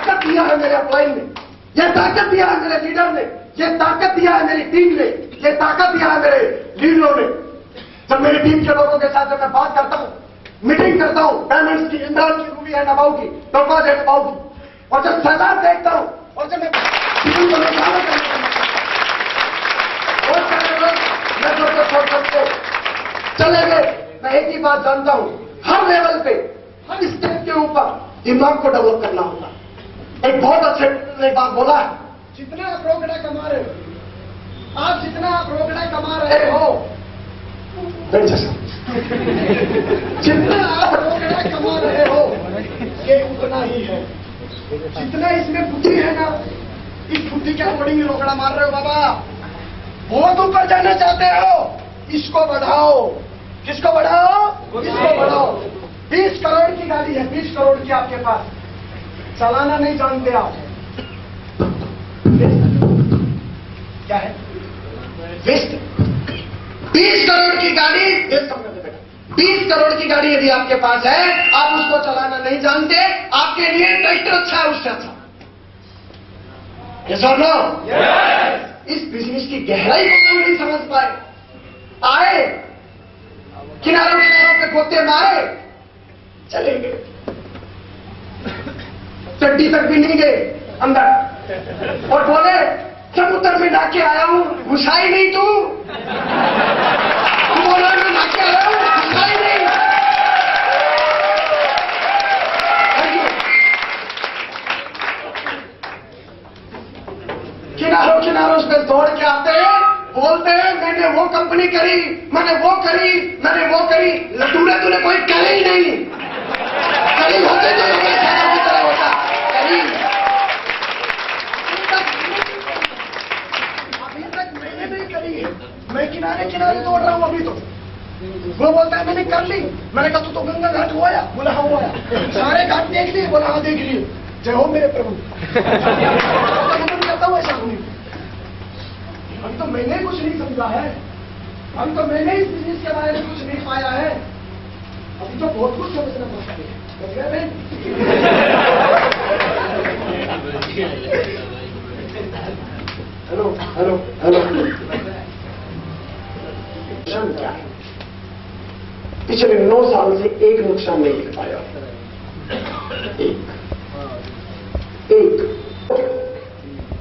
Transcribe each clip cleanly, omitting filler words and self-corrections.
ताकत दिया है मेरे अपलाइन ने, ये ताकत दिया है मेरे लीडर ने, ये ताकत दिया है मेरी टीम ने, ये ताकत दिया है मेरे लीडरों ने। जब मेरी टीम के लोगों के साथ जब मैं बात करता हूं, मीटिंग करता हूं, पेमेंट्स की, इमरान की, रूबी है नबाऊ की, टोपाज है नबाऊ की, और जब सैलाब देखता हूं और जब मैं चले गए, मैं एक ही बात जानता हूं, हर लेवल पे, हर स्टेप के ऊपर दिमाग को डेवलप करना होगा। एक बहुत अच्छे ने बात बोला है, जितना आप रोकड़ा कमा रहे हो, आप जितना आप रोकड़ा कमा रहे हो, जितना आप रोकड़ा कमा रहे हो, ये उतना ही है। जितना इसमें बुद्धि है ना, इस बुद्धि के अकॉर्डिंग ही रोकड़ा मार रहे हो बाबा। बहुत ऊपर जाना चाहते हो, इसको बढ़ाओ। किसको बढ़ाओ? इसको बढ़ाओ। 20 करोड़ की गाड़ी है, 20 करोड़ की आपके पास, चलाना नहीं जानते आप, क्या है? वेस्ट। 20 करोड़ की गाड़ी, 20 करोड़ की गाड़ी यदि आपके पास है, आप उसको चलाना नहीं जानते, आपके लिए ट्रैक्टर अच्छा है उससे अच्छा। यस और नो? इस बिजनेस की गहराई को कोई नहीं समझ पाए। आए किनारों किनारों पे गोते मारे, चले गए, चड्डी तक भी नहीं गए अंदर, और बोले समुद्र में नाके आया हूं, घुसा ही नहीं तू। बोला मैं नाके आया हूं, घुसा ही नहीं। किनारों किनारों पे दौड़ के आते हैं, बोलते हैं मैंने वो कंपनी करी, मैंने वो करी, मैंने वो करी। लटूरे तूने कोई करे ही नहीं, करी होते तो की तरह होता करी। अभी तक मैंने नहीं करी है, मैं किनारे किनारे दौड़ रहा हूं अभी तो। वो बोलता है मैंने कर ली, मैंने कहा तो गंगा घाट हुआ या? बोला हाँ हुआ। सारे घाट देख लिए? बोला हाँ देख लिए। जय हो मेरे प्रभु। करता हूँ ऐसा नहीं, हम तो मैंने कुछ नहीं समझा है, हम तो मैंने इस बिजनेस के बारे में कुछ नहीं पाया है, अभी तो बहुत कुछ समझना पड़ता है। हेलो हेलो हेलो, नुकसान क्या है? पिछले 9 साल से एक नुकसान नहीं कर पाया, एक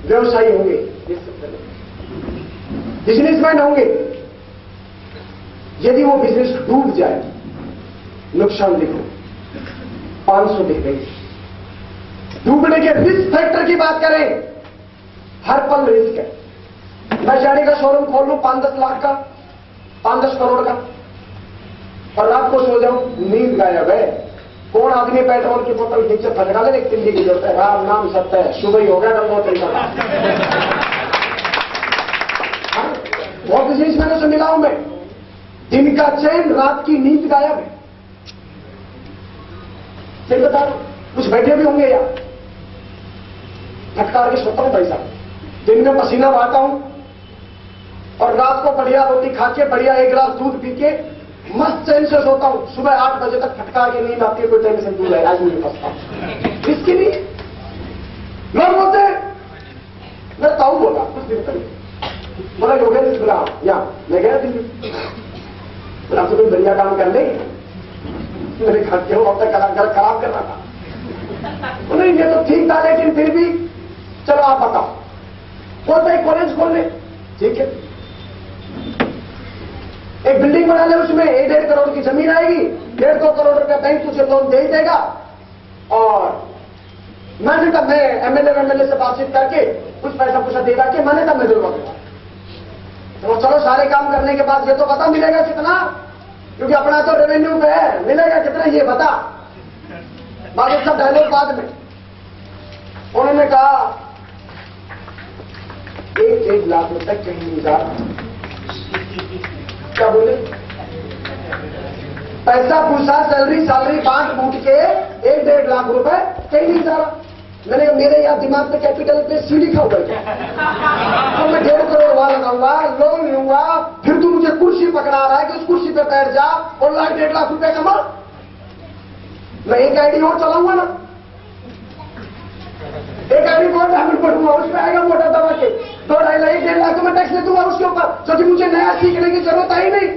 व्यवसायी होंगे, बिजनेसमैन होंगे, यदि वो बिजनेस डूब जाए, नुकसान देखो 500 दिख गई। डूबने के रिस्क फैक्टर की बात करें, हर पल रिस्क है। मैं गाड़ी का शोरूम खोल लूं 5-10 लाख का, 5-10 करोड़ का, और रात को सो जाऊं, नींद गायब है। कौन आदमी पेट्रोल की बोतल नीचे फटका ले, एक तिल्ली की जरूरत है, राम नाम सत्य है, सुबह ही हो गया गंगोत्री का। बहुत बिजनेस मैंने से मिला हूं मैं, दिन का चैन, रात की नींद गायब है। फिर बता दो, कुछ बैठे भी होंगे यार, फटकार के सोता हूं भाई साहब, दिन में पसीना बहाता हूं, और रात को बढ़िया रोटी खा के, बढ़िया 1 गिलास दूध पी के मस्त चैन से सोता हूं। सुबह 8 बजे तक फटकार के नींद आती है, कोई टेंशन दूर है, आज मुझे फंसता इसके लिए। लोग बोलते हैं, मैं ताऊ बोला कुछ दिन पहले, बोला योगेश बुला या, मैं गया दिल्ली, बोला तो कोई बढ़िया काम कर ले, मेरे घर के हो अब तक घर खराब कर रहा था। नहीं ये तो ठीक था, लेकिन फिर भी चलो आप बताओ। बोलते एक कॉलेज खोल ले, ठीक है, एक बिल्डिंग बना ले, उसमें 1-1.5 करोड़ की जमीन आएगी, 1.5-2 करोड़ रुपया बैंक तुझे लोन दे ही देगा, और मैंने कहा मैं एमएलए से बातचीत करके कुछ पैसा देगा कि मैंने कहा मैं दूंगा। तो चलो सारे काम करने के बाद ये तो पता मिलेगा कितना, क्योंकि अपना तो रेवेन्यू पे है, मिलेगा कितना ये बता, बाकी सब डायलॉग बाद में। उन्होंने कहा 1-1.5 लाख रुपए कहीं नहीं जा रहा। क्या बोले? पैसा पूछा, सैलरी बांट बूट के 1-1.5 लाख रुपए कहीं नहीं जा रहा। मैंने मेरे यहाँ दिमाग पे कैपिटल पे सी लिखा हुआ है, तो मैं 1.5 करोड़ वहां लगाऊंगा, लोन लूंगा, फिर तू मुझे कुर्सी पकड़ा रहा है कि उस कुर्सी पे बैठ जा और 1.5 लाख रुपए कमा। मैं एक आईडी और चलाऊंगा ना, एक आदमी को डायमंड पढ़ूंगा, उसमें आएगा मोटा दबा के 2-2.5 लाख में टैक्स ले दूंगा उसके ऊपर, क्योंकि मुझे नया सीखने की जरूरत है ही नहीं।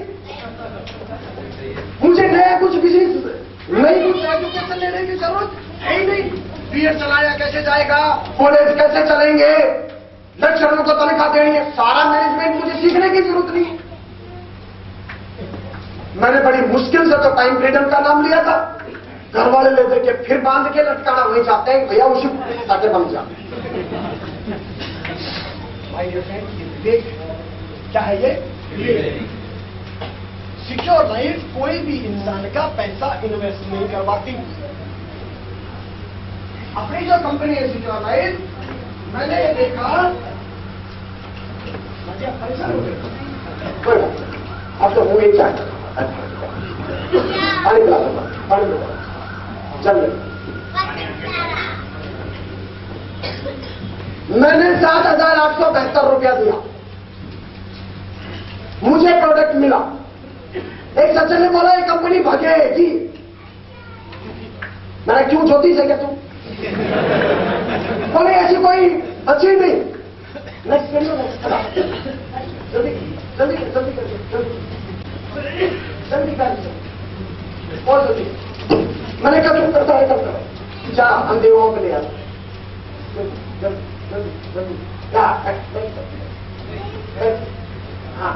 मुझे नया कुछ बिजनेस, नई कुछ एजुकेशन लेने की जरूरत है ही नहीं। बीएड चलाया कैसे जाएगा, कॉलेज कैसे चलेंगे, लेक्चरों को तनख्वाह देनी है, सारा मैनेजमेंट मुझे सीखने की जरूरत नहीं। मैंने बड़ी मुश्किल से तो टाइम फ्रीडम का नाम लिया था, घर वाले ले दे के फिर बांध के लटकाना वही चाहते हैं भैया उसी ताकि बन जाए। माय डियर फ्रेंड, ये विवेक क्या है? ये सिक्योर लाइफ कोई भी इंसान का पैसा इन्वेस्ट नहीं करवाती। अपनी जो कंपनी है सिक्योर लाइफ, मैंने ये देखा, परेशान हो गए। अब तो हो गई क्या, पानी पिला दो, पानी पिला चल रहे। मैंने 7,872 रुपया दिया, मुझे प्रोडक्ट मिला। एक सज्जन ने बोला ये कंपनी भागेगी। मैंने क्यों ज्योतिष है क्या तू? बोले ऐसी कोई अच्छी नहीं। नेक्स्ट जल्दी जल्दी जल्दी जल्दी और जल्दी। मैंने कहा तुम करता है करता जा, हम देवाओं को ले आते। हाँ,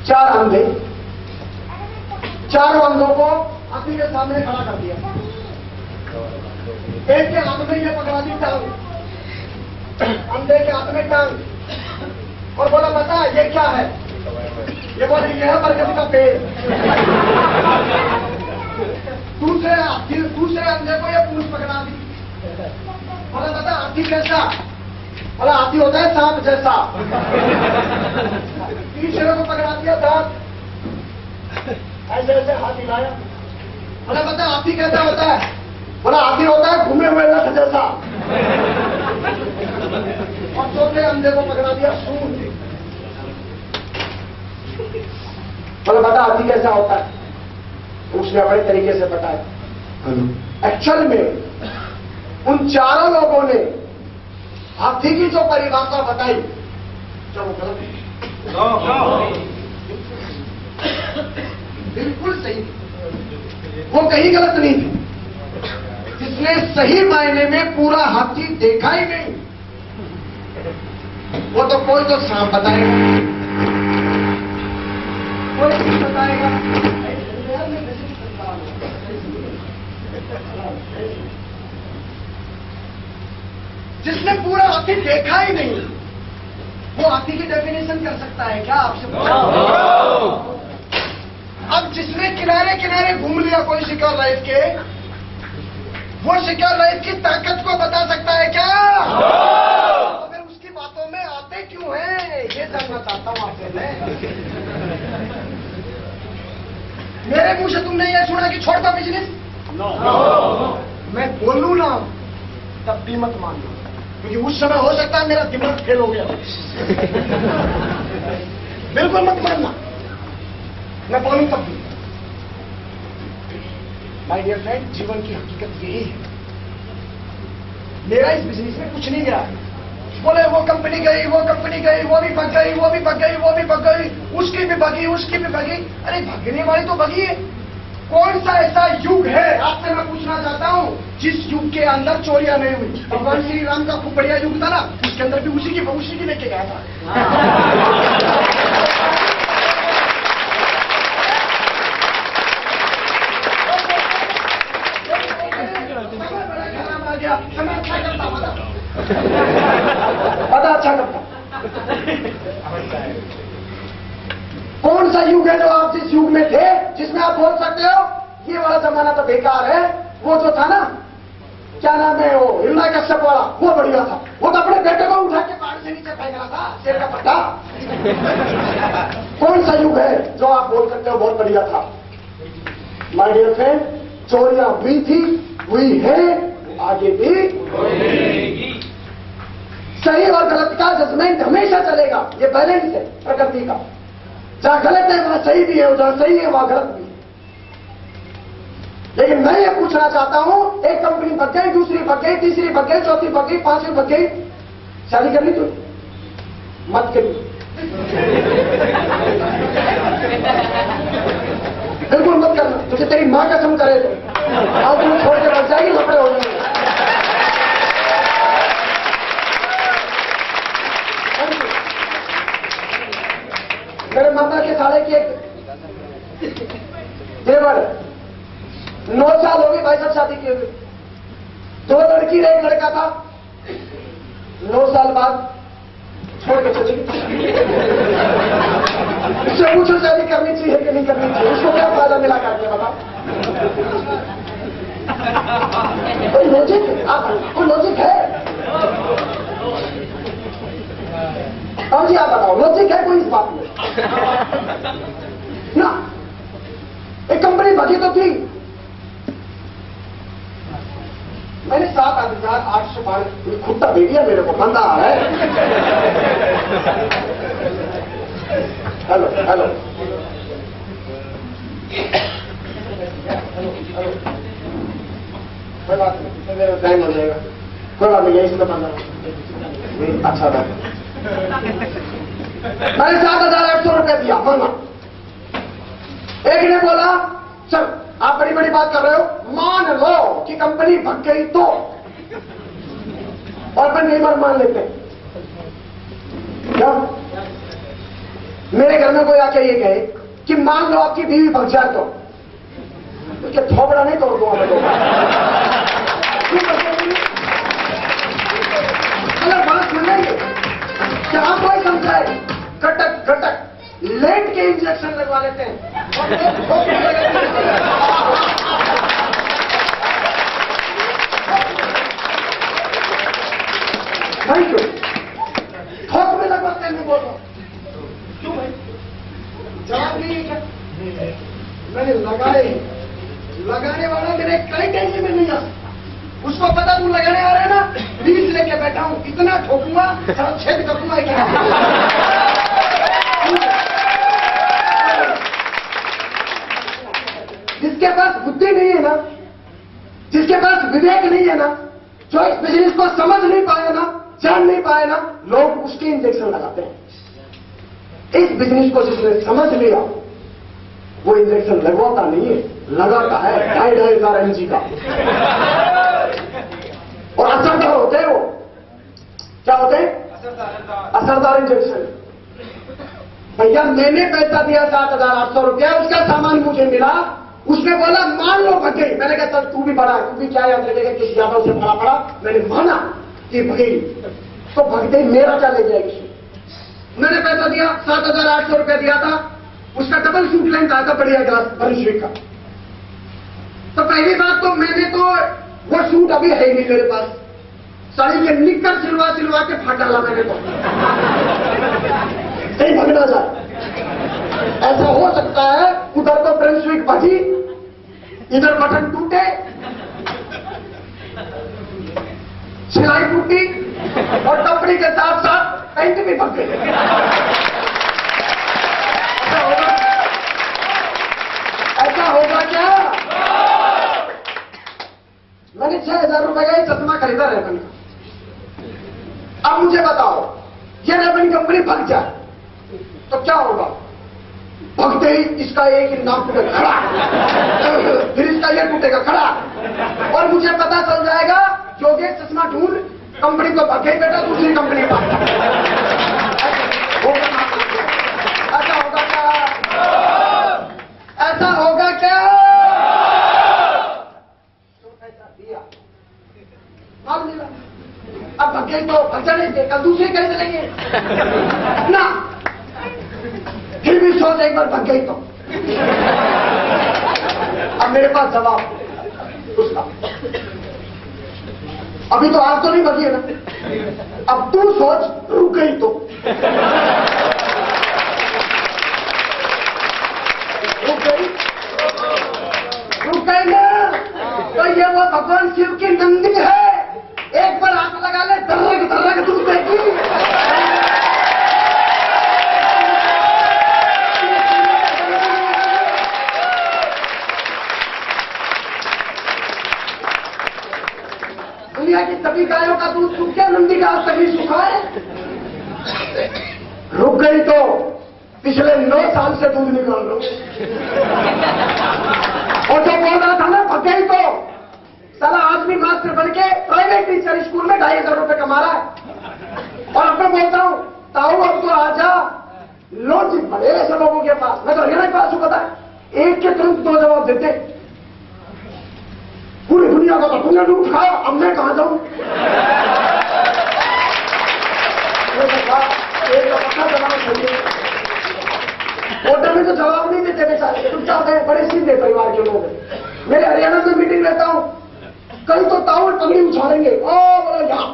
चार अंधे, चारों अंधों को हाथी के सामने खड़ा कर दिया। एक के हाथ में ये पकड़ा दी टांग, अंधे के हाथ में टांग, और बोला बता ये क्या है? ये बोले ये है बरगद का पेड़। दूसरे अंधे को ये पूंछ पकड़ा दी। बोला बता हाथी कैसा? बोला हाथी होता है सांप जैसा। तीसरे को पकड़ा दिया दांत, ऐसे ऐसे हाथी लाया। बोला बता हाथी कैसा होता है? बोला हाथी होता है घूमे हुए लठ जैसा। और चौथे अंधे को पकड़ा दिया सूंड। बोला बता हाथी कैसा होता है? उसने बड़े तरीके से बताया। एक्चुअल में उन चारों लोगों ने हाथी की जो परिभाषा बताई, क्या वो गलत है? बिल्कुल सही, वो कहीं गलत नहीं थी। जिसने सही मायने में पूरा हाथी देखा ही नहीं, वो तो कोई तो सांप बताएगा, कोई कुछ बताएगा। जिसने पूरा हाथी देखा ही नहीं, वो हाथी की डेफिनेशन कर सकता है क्या आपसे? अब जिसने किनारे किनारे घूम लिया कोई सिक्योर लाइफ के, वो सिक्योर लाइफ की ताकत को बता सकता है क्या? तो फिर उसकी बातों में आते क्यों हैं, ये जानना चाहता हूं आपसे मैं। मेरे मुंह से तुमने ये सुना कि छोड़ दो बिजनेस? मैं बोलूं ना तब भी मत मानना, क्योंकि उस समय हो सकता है मेरा दिमाग फेल हो गया। बिल्कुल मत मानना, मैं बोलूं तब भी। माय डियर फ्रेंड, जीवन की हकीकत यही है। मेरा इस बिजनेस में कुछ नहीं गया। बोले वो कंपनी गई, वो कंपनी गई, वो भी भग गई, वो भी भग गई, वो भी भग गई, उसकी भी भगी, उसकी भी भगी। अरे भगने वाली तो भगी है। कौन सा ऐसा युग है, आपसे मैं पूछना चाहता हूं, जिस युग के अंदर चोरियां नहीं हुई? भगवान श्री राम का खूब बढ़िया युग था ना, उसके अंदर भी उसी की लेके गया था। समय अच्छा करता, पता अच्छा करता। कौन सा युग है जो आप जिस युग में थे, जिसमें आप बोल सकते हो ये वाला जमाना तो बेकार है? वो जो था ना, क्या नाम है वो, हिरण्यकश्यप वाला, वो बढ़िया था। वो तो अपने बेटे को उठा के पहाड़ से नीचे फेंक रहा था, शेर का पट्टा। कौन सा युग है जो आप बोल सकते हो बहुत बढ़िया था? माय डियर फ्रेंड, चोरियां हुई थी, हुई है, आगे भी होगी। सही और गलत का जजमेंट हमेशा चलेगा, ये बैलेंस है प्रकृति का। जहां गलत है वहां सही भी है, और जहां सही है वहां गलत भी है। लेकिन मैं ये पूछना चाहता हूं, एक कंपनी बच गई, दूसरी बच गई, तीसरी बच गई, चौथी बच गई, पांचवी बच गई, शादी करनी तो मत करिए, बिल्कुल मत करना। तुझे तेरी मां कसम करे तो आज तुम छोड़ के बच जाएगी, लफड़े हो जाएंगे। मेरे माता के साले की एक देवर 9 साल हो गए भाई साहब शादी किए हुए, 2 लड़की और 1 लड़का था। 9 साल बाद छोड़ के चली गई। इससे पूछो शादी करनी चाहिए कि नहीं करनी चाहिए, उसको क्या फायदा मिला करके बता। कोई लॉजिक, कोई लॉजिक है? और जी आप बताओ, लॉजिक है कोई इस बात में ना? एक कंपनी भगी तो थी, मैंने 7,800 खुट्टा दे दिया, मेरे को बंदा आ रहा है। हेलो हेलो कोई बात नहीं, मेरा टाइम हो जाएगा, कोई बात नहीं, इसमें बंदा अच्छा था। मैंने 7,800 रुपए दिया, माना। एक ने बोला सर आप बड़ी बड़ी बात कर रहे हो, मान लो कि कंपनी भग गई तो, और फिर नहीं मान लेते क्या? मेरे घर में कोई आके ये कहे कि मान लो आपकी बीवी भग जाए तो उसके थोबड़ा नहीं तोड़ दूंगा मैं तो। अगर बात सुनेंगे क्या आप कोई समझाए, कटक कटक लेट के इंजेक्शन लगवा लेते हैं। भाई क्यों थोक में लगवाते हैं? बोलो क्यों भाई? जवाब नहीं है क्या? मैंने लगाने वाला मेरे कई टेंशन में नहीं आ, उसको पता तू लगाने आ रहा है ना, 20 लेके बैठा हूं, इतना ठोकूंगा सब छेद कर दूंगा। जिसके पास बुद्धि नहीं है ना, जिसके पास विवेक नहीं है ना, जो इस बिजनेस को समझ नहीं पाए ना, जान नहीं पाए ना, लोग उसके इंजेक्शन लगाते हैं। इस बिजनेस को जिसने समझ लिया वो इंजेक्शन लगवाता नहीं है, लगाता है 2,500 mg का, और असरदार होते हैं वो। क्या होते हैं? असरदार इंजेक्शन। भैया मैंने पैसा दिया 7,800 रुपया, उसका सामान मुझे मिला, उसने बोला मान लो भग गई। मैंने कहा चल तू भी बड़ा है, तू भी क्या याद रखेगा किस यादव से बड़ा पड़ा। मैंने माना कि भगी तो भग गई, मेरा क्या ले जाएगी? मैंने पैसा दिया 7,800 रुपया दिया था, उसका डबल सूट लेंथ आया था, बढ़िया ग्लास बरिश्विक का। तो पहली बात तो मैंने तो वो सूट अभी है ही नहीं मेरे पास, साड़ी के निक्कर सिलवा के फाट डाला मैंने तो, कहीं भगना जाए। ऐसा हो सकता है उधर तो ब्रेंसविक भगी, इधर बटन टूटे, सिलाई टूटी और टपड़ी के साथ साथ पैंट भी भग गई। ऐसा होगा क्या? मैंने 6,000 रुपए का चश्मा खरीदा रेबन का। अब मुझे बताओ ये रेबन कंपनी भग जाए तो क्या होगा? भगते ही इसका एक ही नाम टूटेगा खड़ा, फिर इसका ये टूटेगा खड़ा, और मुझे पता चल जाएगा योगेश चश्मा ढूंढ कंपनी को भगे बेटा दूसरी कंपनी का। ऐसा होगा क्या? ऐसा होगा क्या? माल मिला, अब भग गई तो भग जाने दे, कल दूसरे कहीं चलेंगे ना। फिर भी सोच एक बार भग गई तो। अब मेरे पास जवाब उसका, अभी तो आज तो नहीं भगी है ना, अब तू सोच रुक गई तो। रुक गई ना, तो ये वो भगवान शिव की नंदी है, एक बार हाथ लगा ले दर्रक दर्रक दूध देगी। रुक गई तो पिछले 9 साल से दूध निकाल लो। और जो बोल रहा था ना भग गई तो साला आदमी मास्टर बन के प्राइवेट टीचर स्कूल में 2,500 रुपए कमा रहा है। और अब मैं बोलता हूं ताऊ अब तो आजा लोग बड़े ऐसे लोगों के पास, मैं तो हरियाणा के पास हूं, पता है एक के तुरंत 2 जवाब देते। पूरी दुनिया का तुमने लूट खाया, अब मैं कहां जाऊं? एक अपना जवाब चाहिए। वोटर में तो जवाब नहीं देते बेचारे, चुपचाप है, बड़े सीधे परिवार के लोग हैं। मेरे हरियाणा में मीटिंग लेता हूं, कल तो ताऊ टंगड़ी उछालेंगे, ओ बोला यहां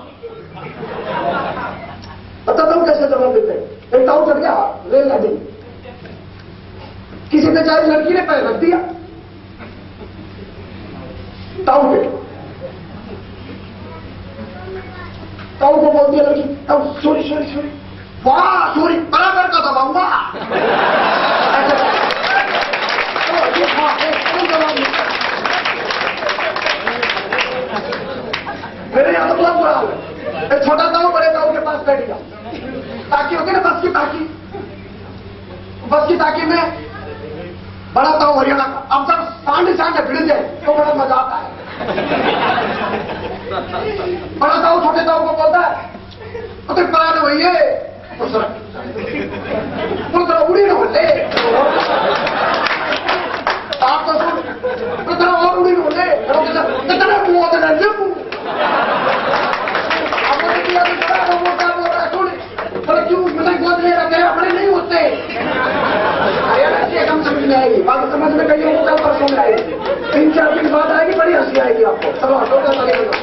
बताता हूं कैसे जवाब देते हैं। एक ताऊ चढ़ गया रेलगाड़ी, किसी बेचारी लड़की ने पैर रख दिया ताऊ पे, ताऊ को बोल दिया लड़की, ताऊ सॉरी सॉरी सॉरी, वाह सॉरी बराबर का दबाऊंगा। मेरे यहां तो बहुत बुरा हाल है। एक छोटा ताऊ बड़े ताऊ के पास बैठ गया, ताकि होती ना बस की ताकि, बस की ताकि में बड़ा ताऊ हरियाणा का, अब जब सांड सांड भिड़ जाए तो बड़ा मजा आता है। बड़ा ताऊ छोटे ताऊ को बोलता है तो पराने वही है उड़ी न होते आप तो सुन और उड़ी न होते क्यों मुझे गोद ले रखे अपने नहीं होते। हम समझ में आएगी बात, समझ में कहीं होता परसों में आएगी, 3-4 दिन बाद आएगी, बड़ी हंसी आएगी आपको। चलो हटो का चलेगा।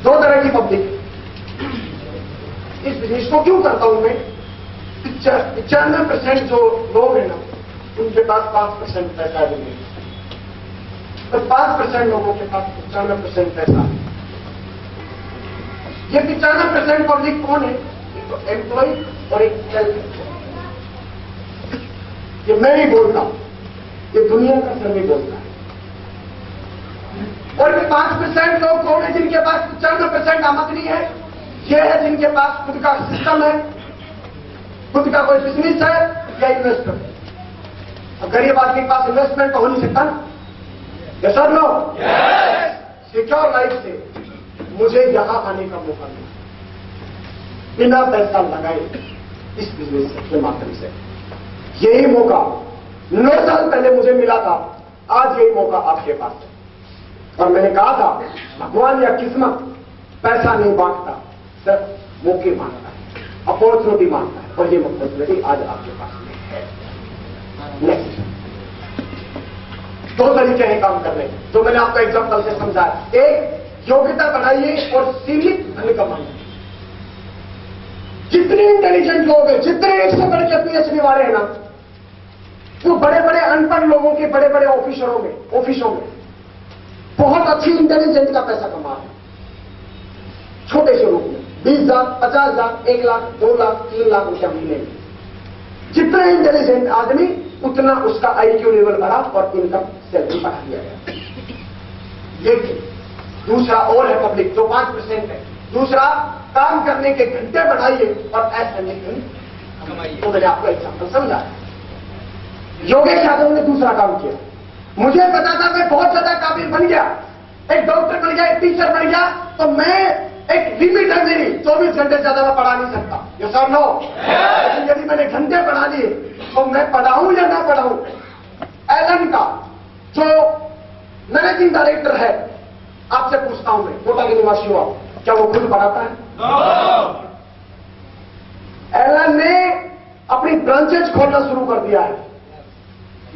दो तरह की पब्लिक, इस बिजनेस को क्यों करता हूं मैं? 95% जो लोग हैं ना उनके पास 5% पैसा देंगे, तो 5% लोगों के पास 95% पैसा है। ये 95% पब्लिक कौन है? एक तो एम्प्लॉय और एक सेल्फ। ये मैं नहीं बोलता हूं, ये दुनिया का सर्वे बोलता है। और ये 5% लोग कौन है जिनके पास 95% आमदनी है? ये है जिनके पास खुद का सिस्टम है, खुद का कोई बिजनेस है या इन्वेस्टर है। गरीब आदमी के पास इन्वेस्टमेंट तो हो नहीं सकता ना। ये सब लोग सिक्योर लाइफ से मुझे यहां आने का मौका मिला, बिना पैसा लगाए इस बिजनेस के माध्यम से। यही मौका 9 साल पहले मुझे मिला था, आज यही मौका आपके पास है। और मैंने कहा था भगवान या किस्मत पैसा नहीं बांटता, सिर्फ मौके मांगता है, अपॉर्चुनिटी मांगता है, और ये अपॉर्चुनिटी आज आपके पास में है। नेक्स्ट 2 तरीके हैं काम करने, जो मैंने आपको एग्जांपल से समझाया। एक, योग्यता बनाइए और सीमित धन कमाइए। जितने इंटेलिजेंट लोग हैं, जितने एक से बढ़ के पीएचडी वाले हैं ना, वो बड़े बड़े अनपढ़ लोगों के बड़े बड़े ऑफिसों में बहुत अच्छी इंटेलिजेंस का पैसा कमा रहे हैं। छोटे से रूप में 20,000, 50,000, 1 लाख, 2 लाख, 3 लाख रुपया महीने में। जितना इंटेलिजेंट आदमी उतना उसका आईक्यू लेवल बढ़ा और इनकम सैलरी बढ़ा दिया गया। लेकिन दूसरा और है पब्लिक जो 5% है। दूसरा, काम करने के घंटे बढ़ाइए और ऐसे कमाइए। तो मैंने आपको एग्जाम्पल समझा। योगेश यादव ने दूसरा काम किया। मुझे पता था मैं बहुत ज्यादा काबिल बन गया, एक डॉक्टर बन गया, एक टीचर बन गया, तो मैं एक लिमिट है मेरी, 24 घंटे ज्यादा मैं पढ़ा नहीं सकता। ये सर नो, लेकिन यदि मैंने घंटे पढ़ा दिए तो मैं पढ़ाऊं या ना पढ़ाऊं। एलन का जो मैनेजिंग डायरेक्टर है, आपसे पूछता हूं मैं, कोटा के निवासी हूं आप, क्या वो खुद पढ़ाता है? एलन ने अपनी ब्रांचेज खोलना शुरू कर दिया है।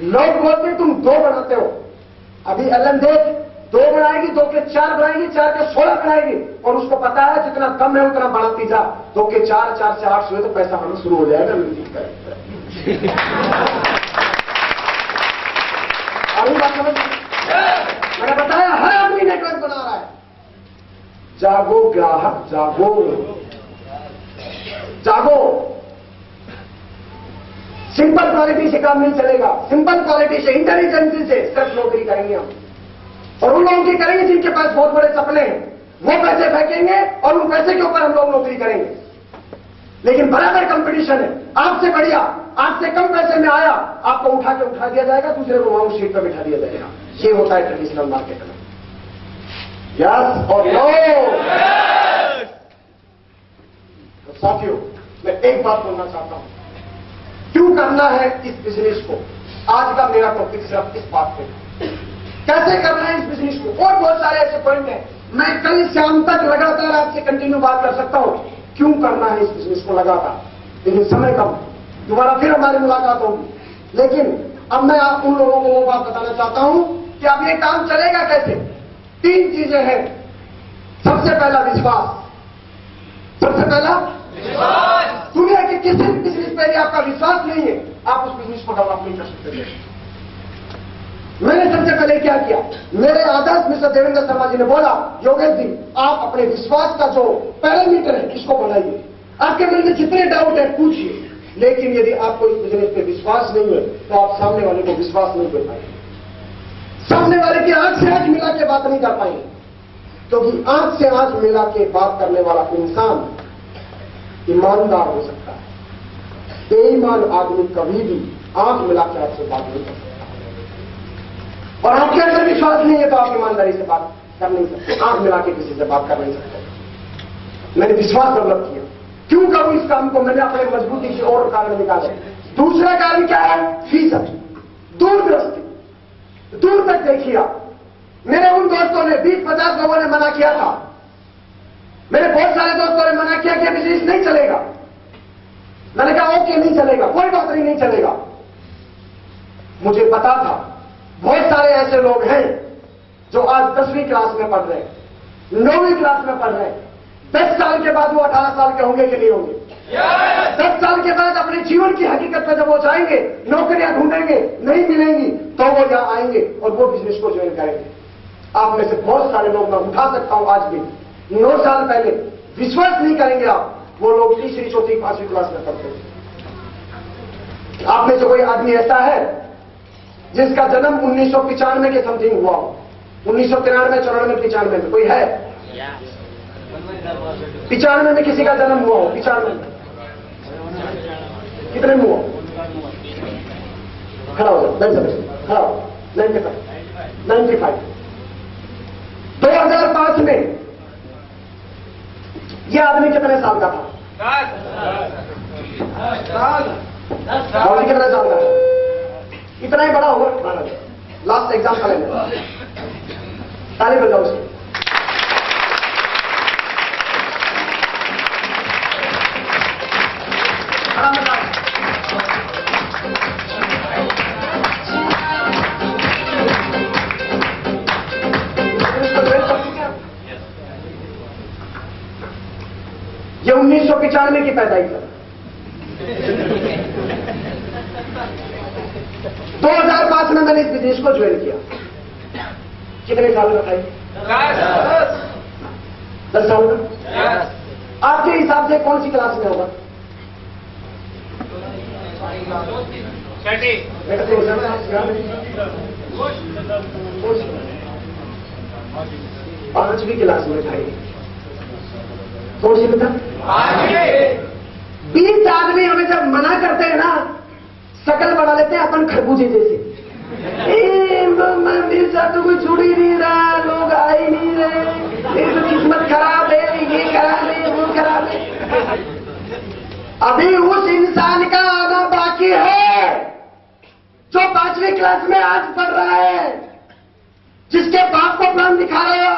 लोग बोलते तुम 2 बनाते हो, अभी एलन देख 2 बनाएगी, 2 के 4 बनाएगी, 4 के 16 बनाएगी, और उसको पता है जितना कम है उतना बढ़ाती जा। 2 के 4, 4 से 8 हुए तो पैसा आना शुरू हो जाएगा। अभी बात समझ, मैंने बताया हर आदमी नेटवर्क बना रहा है। जागो ग्राहक जागो, सिंपल क्वालिटी से काम नहीं चलेगा। सिंपल क्वालिटी से, इंटेलिजेंसी से सिर्फ नौकरी करेंगे हम, और उन लोगों की करेंगे जिनके पास बहुत बड़े सपने हैं। वो पैसे फेंकेंगे और उन पैसे के ऊपर हम लोग नौकरी करेंगे। लेकिन बराबर कंपटीशन है, आपसे बढ़िया, आपसे कम पैसे में आया, आपको उठा दिया जाएगा, दूसरे को वहां सीट पर बिठा दिया जाएगा। ये होता है ट्रेडिशनल मार्केट में। यस और नो। तो साथियों, मैं एक बात बोलना चाहता हूं, क्यों करना है इस बिजनेस को। आज का मेरा टॉपिक सिर्फ इस बात पे, कैसे करना है इस बिजनेस को। और बहुत सारे ऐसे पॉइंट हैं, मैं कल शाम तक लगातार आपसे कंटिन्यू बात कर सकता हूं, क्यों करना है इस बिजनेस को लगातार। लेकिन समय कम, दोबारा फिर हमारी मुलाकात होगी। लेकिन अब मैं आप उन लोगों को वो बात बताना चाहता हूं कि अब ये काम चलेगा कैसे। 3 चीजें हैं। सबसे पहला विश्वास, सबसे पहला विश्वास। दुनिया के किसी भी बिजनेस पे यदि आपका विश्वास नहीं है, आप उस बिजनेस को डेवलप नहीं कर सकते। मैंने सबसे पहले क्या किया, मेरे आदर्श मिस्टर देवेंद्र शर्मा जी ने बोला, योगेश जी आप अपने विश्वास का जो पैरामीटर है इसको बढ़ाइए। आपके मन में जितने डाउट है पूछिए, लेकिन यदि आपको इस बिजनेस पे विश्वास नहीं है तो आप सामने वाले को विश्वास नहीं कर पाएंगे। सामने वाले की आंख से आंख मिला के बात नहीं कर पाएंगे, क्योंकि आंख से आंख मिला के बात करने वाला इंसान ईमानदार हो सकता है। बेईमान आदमी कभी भी आंख मिला के आपसे बात नहीं कर सकता। और आपके अंदर विश्वास नहीं है तो आप ईमानदारी से बात कर नहीं सकते, आंख मिला के किसी से बात कर नहीं सकते। मैंने विश्वास डेवलप किया। क्यों करूं इस काम को, मैंने अपने मजबूती से और कारण निकाले। दूसरा कारण क्या है, विजन, दूरदृष्टि। दूर तक देखिए आप। मेरे उन दोस्तों ने 20-50 लोगों ने मना किया था, मेरे बहुत सारे दोस्तों ने मना किया कि बिजनेस नहीं चलेगा। मैंने कहा ओके नहीं चलेगा, कोई बात नहीं चलेगा। मुझे पता था बहुत सारे ऐसे लोग हैं जो आज 10वीं क्लास में पढ़ रहे हैं, 9वीं क्लास में पढ़ रहे हैं। 10 साल के बाद वो 18 साल के होंगे कि नहीं होंगे। 10 साल के बाद अपने जीवन की हकीकत में जब वो जाएंगे, नौकरियां ढूंढेंगे, नहीं मिलेंगी, तो वो यहां आएंगे और वो बिजनेस को ज्वाइन करेंगे। आप में से बहुत सारे लोग मैं उठा सकता हूं आज भी, 9 साल पहले विश्वास नहीं करेंगे आप, वो लोग 3री, 4री, 5वीं क्लास में पढ़ते थे। आप में से कोई आदमी ऐसा है जिसका जन्म 1995 के समथिंग हुआ हो, 1993, 94, 95 में कोई है? 95 में किसी का जन्म हुआ हो? 95 में कितने में हुआ? खड़ा हो जाओ, खड़ा हो। 95 2005 में यह आदमी कितने साल का था? 10 साल। कितने साल का था? इतना ही बड़ा होगा। लास्ट एग्जाम का लेंगे, ताली बजाओ उसको। ये 1995 की पैदाइश है। 2005 में मैंने इस बिजनेस को ज्वाइन किया। कितने साल का था? 10 साल का। आपके हिसाब से कौन सी क्लास में होगा? 5वीं क्लास में था। कौन सी बेटा? 20 आदमी हमें जब मना करते हैं ना, शकल बना लेते हैं अपन खरबूजे जैसे। मेरे साथ तो कोई जुड़ ही नहीं रहा, लोग आ ही नहीं रहे, ये तो किस्मत खराब है, ये खराब है, वो खराब है। अभी उस इंसान का आना बाकी है जो 5वीं क्लास में आज पढ़ रहा है, जिसके बाप को प्लान दिखा रहा है,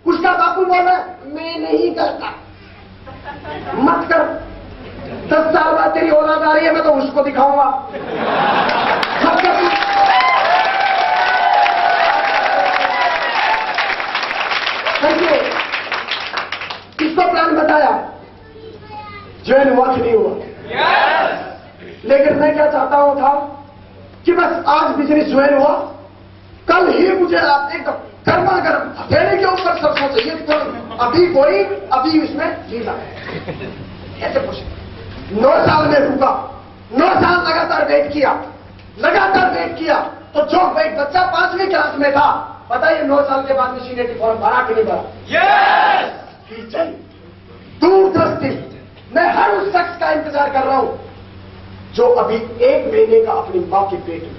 उसका बापू बोल रहा है मैं नहीं करता, मत कर। 10 साल बाद तेरी औलाद आ रही है, मैं तो उसको दिखाऊंगा। देखिए, किसको प्लान बताया, ज्वाइन हुआ कि नहीं हुआ? लेकिन मैं क्या चाहता हूं था कि बस आज बिजनेस ज्वाइन हुआ, कल ही मुझे आप एकदम गर्मा गर्म हथेली के ऊपर सरसों चाहिए, तो अभी इसमें जीना है। ऐसे कुछ 9 साल में रुका, 9 साल लगातार वेट किया, तो जो एक बच्चा 5वीं क्लास में था, बताइए 9 साल के बाद में सीनेटी फॉर्म भरा कि नहीं भरा? यस। दूरदृष्टि। मैं हर उस शख्स का इंतजार कर रहा हूं जो अभी 1 महीने का अपनी मां के पेट में,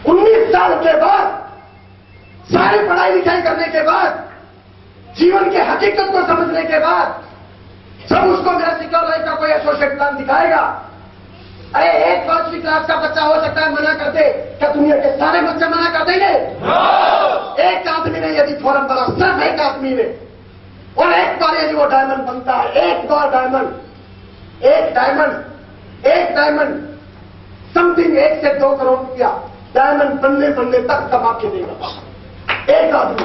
19 साल के बाद, सारी पढ़ाई लिखाई करने के बाद, जीवन के हकीकत को समझने के बाद, जब उसको मेरा सिक्योर लाइफ का कोई एसोसिएट प्लान दिखाएगा, अरे एक 5वीं क्लास का बच्चा हो सकता है मना कर दे, क्या दुनिया के सारे बच्चे मना कर देंगे? एक आदमी ने यदि फॉर्म भरा, सिर्फ एक आदमी ने, और एक बार यदि वो डायमंड बनता है, एक डायमंड समथिंग 1 से 2 करोड़ रुपया डायमंड बनने तक कमा के देगा। एक आदमी।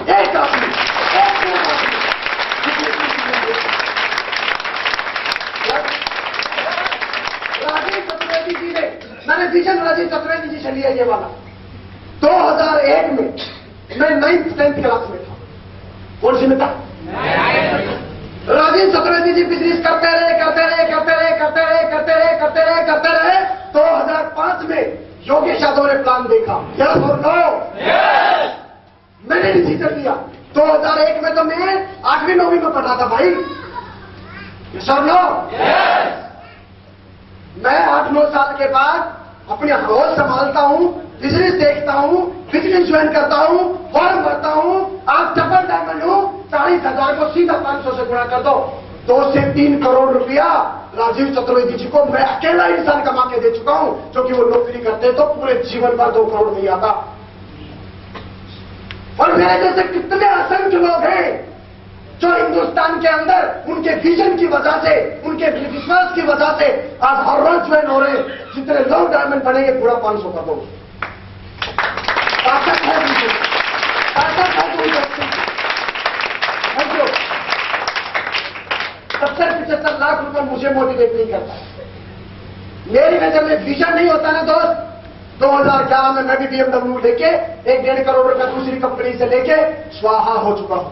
राजीव चतुर्वेदी जी ने, मैंने विजन राजीव चतुर्वेदी जी से लिया ये वाला। 2001 में मैं 9th 10th क्लास में था। कौन सी में था? राजीव चतुर्वेदी जी बिजनेस करते रहे। 2005 में योगेश यादव ने प्लान देखा, यस और नो? मैंने डिसीजन लिया। 2001 में तो मैं 8वीं 9वीं में पढ़ा था भाई, यस और नो? मैं 8-9 साल के बाद अपने हाउस संभालता हूं, बिजनेस देखता हूं, बिजनेस ज्वाइन करता हूं, फॉर्म भरता हूं, आप डबल डायमंड हूं, 40,000 को सीधा 500 से गुणा कर दो, 2 से 3 करोड़ रुपया राजीव चतुर्वेदी जी को मैं अकेला इंसान कमा के दे चुका हूं, जो कि वो नौकरी करते तो पूरे जीवन भर 2 करोड़ नहीं आता। और मेरे जैसे कितने असंख्य लोग हैं जो हिंदुस्तान के अंदर उनके विजन की वजह से, उनके विश्वास की वजह से आज हर रोज ज्वाइन हो रहे हैं। जितने लोग डायमंड बनेंगे पूरा 500 कर दो। ताकत है मुझे, ताकत है कोई व्यक्ति। 70-75 लाख रुपए मुझे मोटिवेट नहीं करता। मेरी वजह में विजन नहीं होता ना दोस्त। 2011 में मैं भी BMW लेके 1-1.5 करोड़ रुपया दूसरी कंपनी से लेके स्वाहा हो चुका हूं।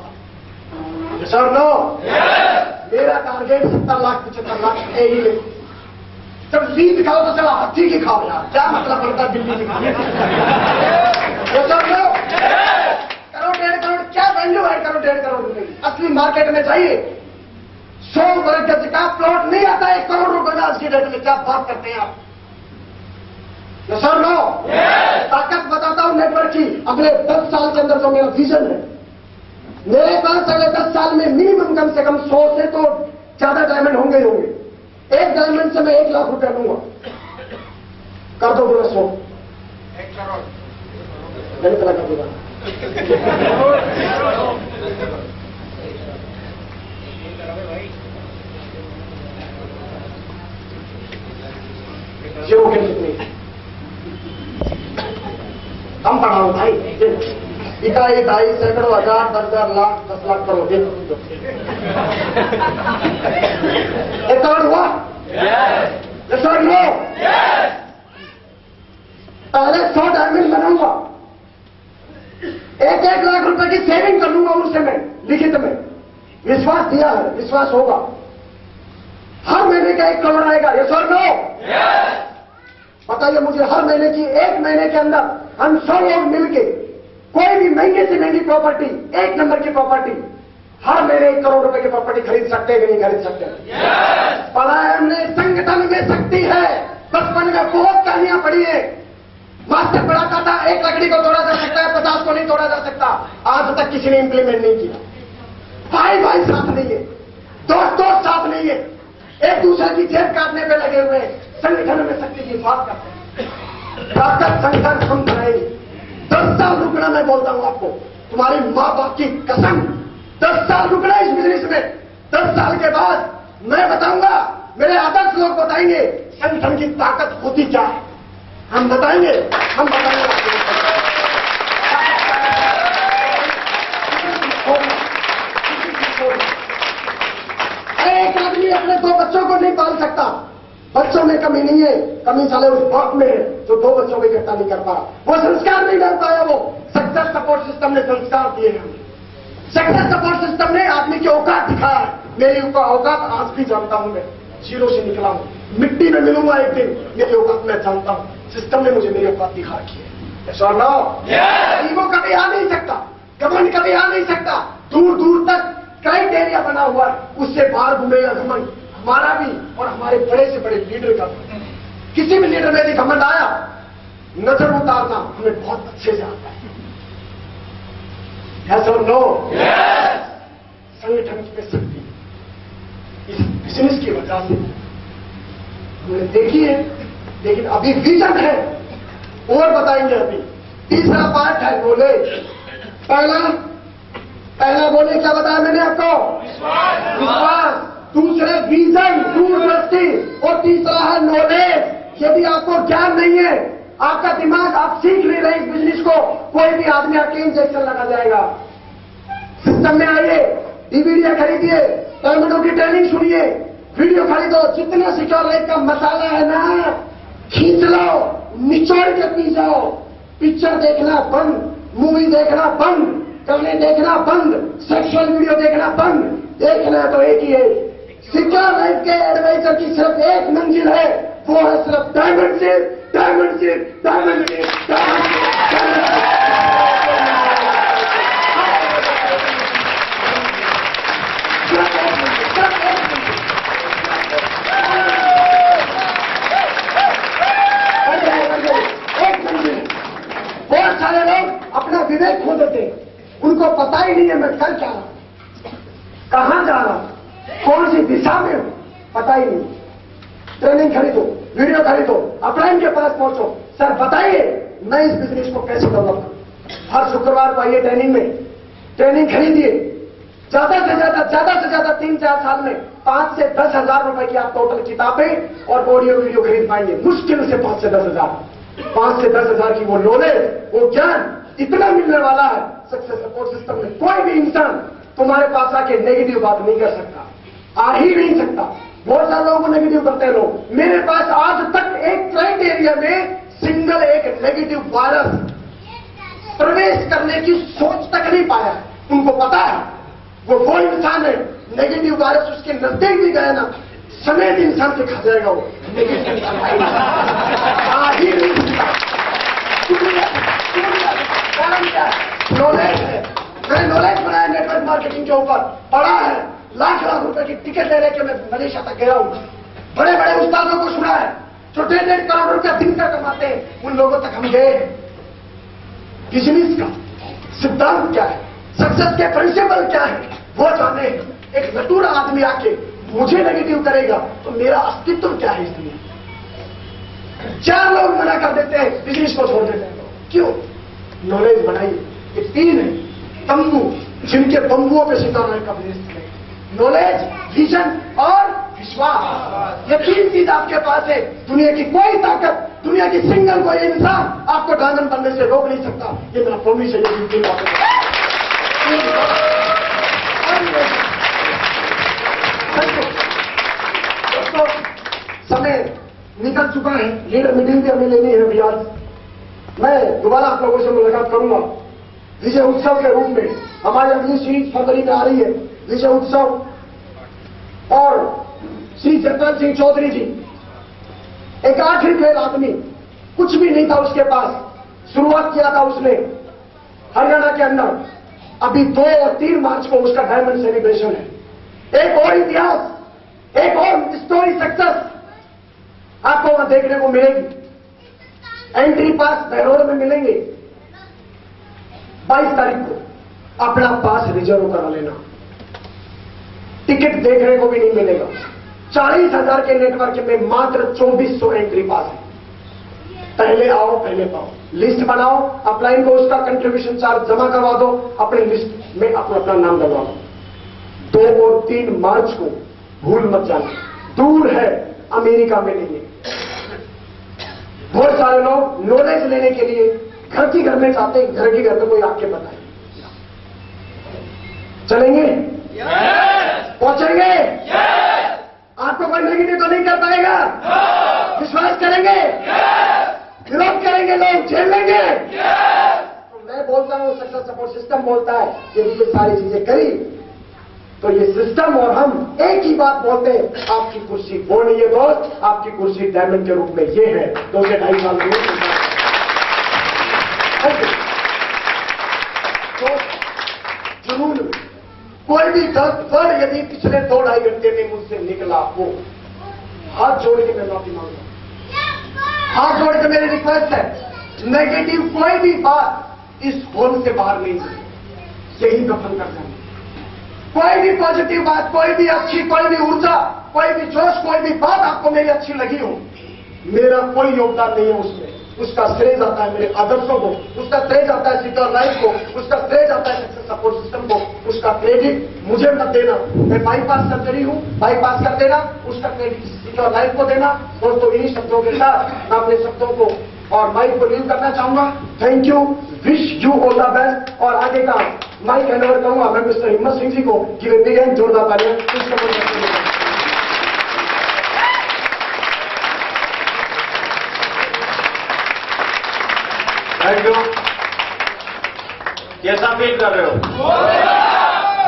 सर नो, मेरा टारगेट 70 लाख 75 लाख है ही नहीं। जब लीज खाओ तो चला हाथी की खाओ यार, क्या मतलब पड़ता है दिल्ली की खाने? सर नो, करोड़ 1.5 करोड़ क्या वैल्यू है? करोड़ 1.5 करोड़ रुपए की असली मार्केट में जाइए, 100 वर्ग गज का प्लॉट नहीं आता 1 करोड़ रुपए का आज की डेट में। क्या बात करते हैं आप? सर नो, ताकत बताता हूं नेटवर्क की। अगले 10 साल के अंदर जो मेरा विजन है, मेरे पास अगले 10 साल में मिनिमम कम से कम 100 से तो ज्यादा डायमंड होंगे ही होंगे। एक डायमंड से मैं 1 लाख रुपया लूंगा। कर दो पूरा 100, 1 करोड़ नहीं पता कर दूंगा। जीरो के कितने कम पढ़ाओ भाई, इकाई 2.5 सैकड़ों 1000 10,000 लाख 10 लाख करोड़ 1 करोड़ हुआ? यस और नो? पहले 100 डायमंड बनाऊंगा, 1-1 लाख रुपए की सेविंग कर लूंगा उनसे मैं लिखित में। विश्वास दिया है, विश्वास होगा। हर महीने का 1 करोड़ आएगा। यस और नो? बताइए मुझे, हर महीने की 1 महीने के अंदर हम 100 लोग मिलके कोई भी महंगे से महंगी प्रॉपर्टी, 1 नंबर की प्रॉपर्टी, हर महीने 1 करोड़ रुपए की प्रॉपर्टी खरीद सकते हैं कि नहीं खरीद सकते? पढ़ा है हमने, संगठन में शक्ति है। बचपन में बहुत कहानियां पढ़ी है। मास्टर पढ़ाता था 1 लकड़ी को तोड़ा जा सकता है, 50 को नहीं तोड़ा जा सकता। आज तक किसी ने इंप्लीमेंट नहीं किया। भाई साथ नहीं है, दोस्त साथ नहीं है, एक दूसरे की जेब काटने पे लगे हुए हैं। संगठन में शक्ति की बात करते हैं। ताकत संगठन हम बनाएंगे। 10 साल रुकना, मैं बोलता हूं आपको, तुम्हारी मां बाप की कसम, 10 साल रुकना इस बिजनेस में। 10 साल के बाद मैं बताऊंगा, मेरे आदर्श लोग बताएंगे संगठन की ताकत होती क्या है। हम बताएंगे। एक आदमी अपने 2 बच्चों को नहीं पाल सकता। बच्चों में कमी नहीं है, कमी साले उस बाप में है जो 2 बच्चों को इकट्ठा नहीं कर पा। वो संस्कार नहीं डाल पाया। वो सक्सेस सपोर्ट सिस्टम ने संस्कार दिए हैं। सक्सेस सपोर्ट सिस्टम ने आदमी की औकात दिखाया है। मेरी औकात आज भी जानता हूं मैं, 0 से निकला हूं। मिट्टी में मिलूंगा एक दिन, मेरी औकात मैं जानता हूं। सिस्टम ने मुझे मेरी औकात दिखा रखी है। ईगो कभी आ नहीं सकता, घमंड कभी आ नहीं सकता। दूर दूर तक क्राइटेरिया बना हुआ है, उससे बाहर घूमेगा घमंड। हमारा भी और हमारे बड़े से बड़े लीडर का, किसी भी लीडर में यदि घमंड आया, नजर उतारना हमें बहुत अच्छे से आता है। Yes or no? Yes! संगठन की शक्ति इस बिजनेस की वजह से हमने देखी है, लेकिन अभी विजन है और बताएंगे। अभी तीसरा पार्ट है बोले। पहला बोले क्या बताया मैंने आपको? विश्वास। दूसरे विजन, दूरदृष्टि, और तीसरा है नॉलेज। यदि आपको ज्ञान नहीं है, आपका दिमाग, आप सीख नहीं रहे इस बिजनेस को, कोई भी आदमी आके इंजेक्शन लगा जाएगा। सिस्टम में आइए, डीवीडी खरीदिए, टर्मिनों की ट्रेनिंग सुनिए, वीडियो खरीदो, जितना सिक्योर लाइफ का मसाला है ना, खींच लो, निचोड़ के पी जाओ। पिक्चर देखना बंद, मूवी देखना बंद, करने देखना बंद, सेक्सुअल वीडियो देखना बंद। देखना तो एक ही है, सिक्योर लाइफ के एडवाइजर की सिर्फ एक मंजिल है, वो है सिर्फ डायमंडशिप, डायमंडशिप, डायमंडशिप, डायमंडशिप। बहुत सारे लोग अपना विवेक खो देते हैं, उनको पता ही नहीं है मैं कर क्या रहा हूं, कहां जा रहा हूं, कौन सी दिशा में हूं, पता ही नहीं। ट्रेनिंग खरीदो, वीडियो खरीदो, अपलाइन के पास पहुंचो, सर बताइए मैं इस बिजनेस को कैसे डेवलप करूं। हर शुक्रवार को आइए ट्रेनिंग में, ट्रेनिंग खरीदिए। ज्यादा से ज्यादा 3-4 साल में 5 से 10 हजार रुपए की आप टोटल किताबें और ऑडियो वीडियो खरीद पाएंगे। मुश्किल से 5 से 10 हजार, 5 से 10 हजार की वो नॉलेज, वो ज्ञान इतना मिलने वाला है। सक्सेस सपोर्ट सिस्टम में कोई भी इंसान तुम्हारे पास आके नेगेटिव बात नहीं कर सकता, आ ही नहीं सकता। बहुत सारे लोगों को नेगेटिव करते हैं लोग। मेरे पास आज तक एक क्लाइंट एरिया में सिंगल एक नेगेटिव वायरस प्रवेश करने की सोच तक नहीं पाया। उनको पता है वो इंसान है, नेगेटिव वायरस उसके नजदीक भी गया ना, समेत इंसान से खा जाएगा वो। नेगेटिव आ ही नहीं सकता। नॉलेज है, मैंने नॉलेज बनाया नेटवर्क मार्केटिंग के ऊपर, पढ़ा है, लाख रुपए की टिकट ले लेके मैं मलेशिया तक गया हूं। बड़े बड़े उस्तादों को सुना है जो 1.5 करोड़ रुपया दिन का कमाते हैं, उन लोगों तक हम गए हैं। बिजनेस का सिद्धांत क्या है, सक्सेस के प्रिंसिपल क्या है, वो जाने। एक नटूरा आदमी आके मुझे नेगेटिव करेगा तो मेरा अस्तित्व क्या है इसलिए। 4 लोग मना कर देते हैं, बिजनेस को छोड़ देते हैं। क्यों? नॉलेज बनाइए। ये 3 है तंबू, जिनके बंबुओं पे सितारा का बिजनेस करेगा। नॉलेज, विजन और विश्वास। ये 3 चीज आपके पास है। दुनिया की कोई ताकत, दुनिया की सिंगल कोई इंसान आपको डायमंड बनने से रोक नहीं सकता। ये मेरा प्रॉमिस है। ये 3 बातें दोस्तों, समय निकल चुका है। लीडर मीटिंग भी हमें लेनी है अभी। आज मैं दोबारा आप लोगों से मुलाकात करूंगा विजय उत्सव के रूप में। हमारी अगली सीरीज फरवरी में आ रही है, विजय उत्सव। और श्री जगपाल सिंह चौधरी जी, एक 8वीं फेल आदमी, कुछ भी नहीं था उसके पास, शुरुआत किया था उसने हरियाणा के अंदर। अभी 2 और 3 मार्च को उसका डायमंड सेलिब्रेशन है। एक और इतिहास, एक और स्टोरी सक्सेस आपको वहां देखने को मिलेगी। एंट्री पास बहरोड में मिलेंगे 22 तारीख को। अपना पास रिजर्व करा लेना, टिकट देखने को भी नहीं मिलेगा। 40,000 के नेटवर्क में मात्र 2400 एंट्री पास है। पहले आओ पहले पाओ। लिस्ट बनाओ, अपलाइन को उसका कंट्रीब्यूशन चार्ज जमा करवा दो, अपने लिस्ट में अपना नाम डलवा दो। 2 और 3 मार्च को भूल मत जाना। दूर है, अमेरिका में नहीं है। बहुत सारे लोग नॉलेज लेने के लिए घर की घर में चाहते हैं, घर की घर में कोई आके बताए। चलेंगे? पहुंचेंगे? आपको कोई नेगेटिव तो नहीं कर पाएगा? विश्वास करेंगे? विरोध करेंगे, लोग झेल लेंगे। तो मैं बोलता हूं, सक्सेस सपोर्ट सिस्टम बोलता है, यदि ये सारी चीजें करी तो ये सिस्टम और हम एक ही बात बोलते हैं, आपकी कुर्सी वो नहीं है दोस्त, आपकी कुर्सी डायमंड के रूप में ये है। 2 से 2.5 साल में तो जुनून कोई भी 10 वर्ड यदि पिछले 2-2.5 घंटे में मुझसे निकला हो, हाथ जोड़ के मैं माफी मांगता हूं, हाथ जोड़ के मेरी रिक्वेस्ट है, नेगेटिव कोई भी बात इस होल से बाहर नहीं है, यही दफन कर जाए। कोई भी पॉजिटिव बात, कोई भी अच्छी, कोई भी ऊर्जा, कोई भी जोश, कोई भी बात आपको मेरी अच्छी लगी हो, मेरा कोई योगदान नहीं है उसमें। उसका श्रेय जाता है मेरे आदर्शों को, उसका श्रेय जाता है सिक्योर लाइफ को, उसका श्रेय जाता है सक्सेस सपोर्ट सिस्टम को। उसका क्रेडिट मुझे मत देना, मैं बाईपास सर्जरी हूं, बाईपास कर देना, उसका क्रेडिट सिक्योर लाइफ को देना। दोस्तों, इन्हीं शब्दों के साथ मैं अपने शब्दों को और माइक को लीव करना चाहूंगा। Thank you, wish you all the best. और आगे का माइक हैंडओवर करूंगा मैं मिस्टर हिम्मत सिंह जी को, कि वे बिगेन जोरदार तालियां। Thank you. कैसा फील कर रहे हो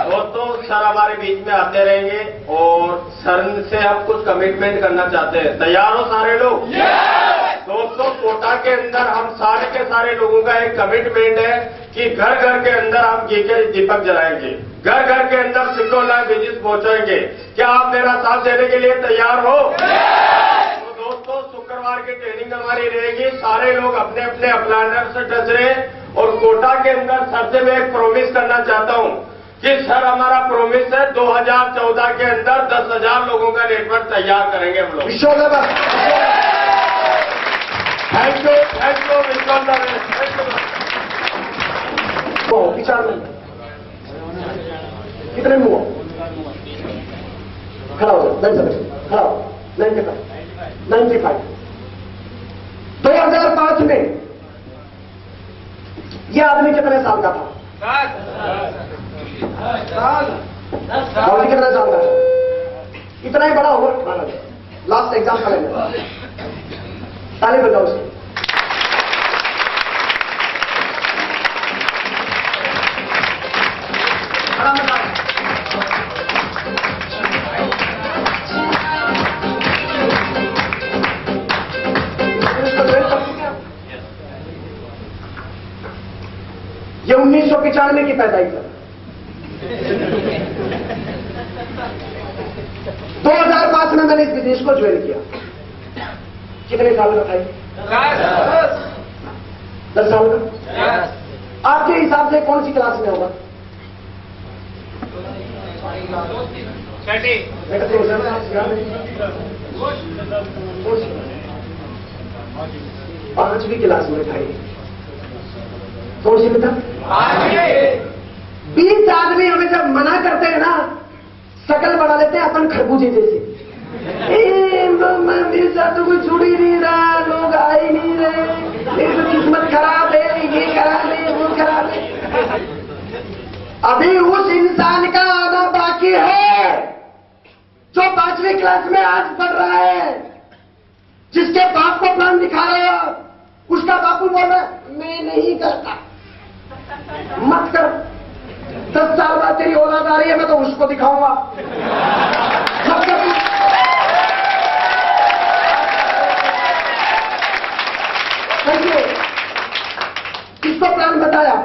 दोस्तों? सर हमारे बीच में आते रहेंगे और सर से हम कुछ कमिटमेंट करना चाहते हैं। तैयार हो सारे लोग? दोस्तों, कोटा के अंदर हम सारे के सारे लोगों का एक कमिटमेंट है कि घर घर के अंदर हम घी के दीपक जलाएंगे, घर घर के अंदर सिक्योर लाइफ विजिट पहुंचाएंगे। क्या आप मेरा साथ देने के लिए तैयार हो? तो दोस्तों, शुक्रवार की ट्रेनिंग हमारी रहेगी, सारे लोग अपने अपने अप्लायंस से टच रहे। और कोटा के अंदर सर से मैं एक प्रॉमिस करना चाहता हूं कि सर हमारा प्रॉमिस है 2014 के अंदर 10,000 लोगों का नेटवर्क तैयार करेंगे हम लोग। थैंक यू, थैंक यू, विचार में कितने में हुआ? खड़ा हो, खड़ा हो, 95। 2005 में यह आदमी कितने साल का था? 10 साल। और कितने साल का था? इतना ही बड़ा हुआ। लास्ट एग्जाम्पल है, ताली बजाओ उसकी। ये 1995 की पैदाइश है। 2005 में मैंने इस बिजनेस को ज्वाइन किया। कितने साल का था? 10 साल का। आपके हिसाब से कौन सी क्लास में होगा? 5वीं क्लास में था। कौन सी में था? 20 आदमी हमें जब मना करते हैं ना, शकल बना लेते हैं अपन खरबूजे जैसे। मेरे साथ तो कोई जुड़ ही नहीं रहा, लोग आ ही नहीं रहे, मेरी तो किस्मत खराब है, ये खराब है, वो खराब है। अभी उस इंसान का आना बाकी है जो 5वीं क्लास में आज पढ़ रहा है, जिसके बाप को प्लान दिखा रहे हो, उसका बापू बोल रहा है मैं नहीं करता। मत कर, 10 साल बाद तेरी औलाद आ रही है, मैं तो उसको दिखाऊंगा। मत कर। किसको प्लान बताया?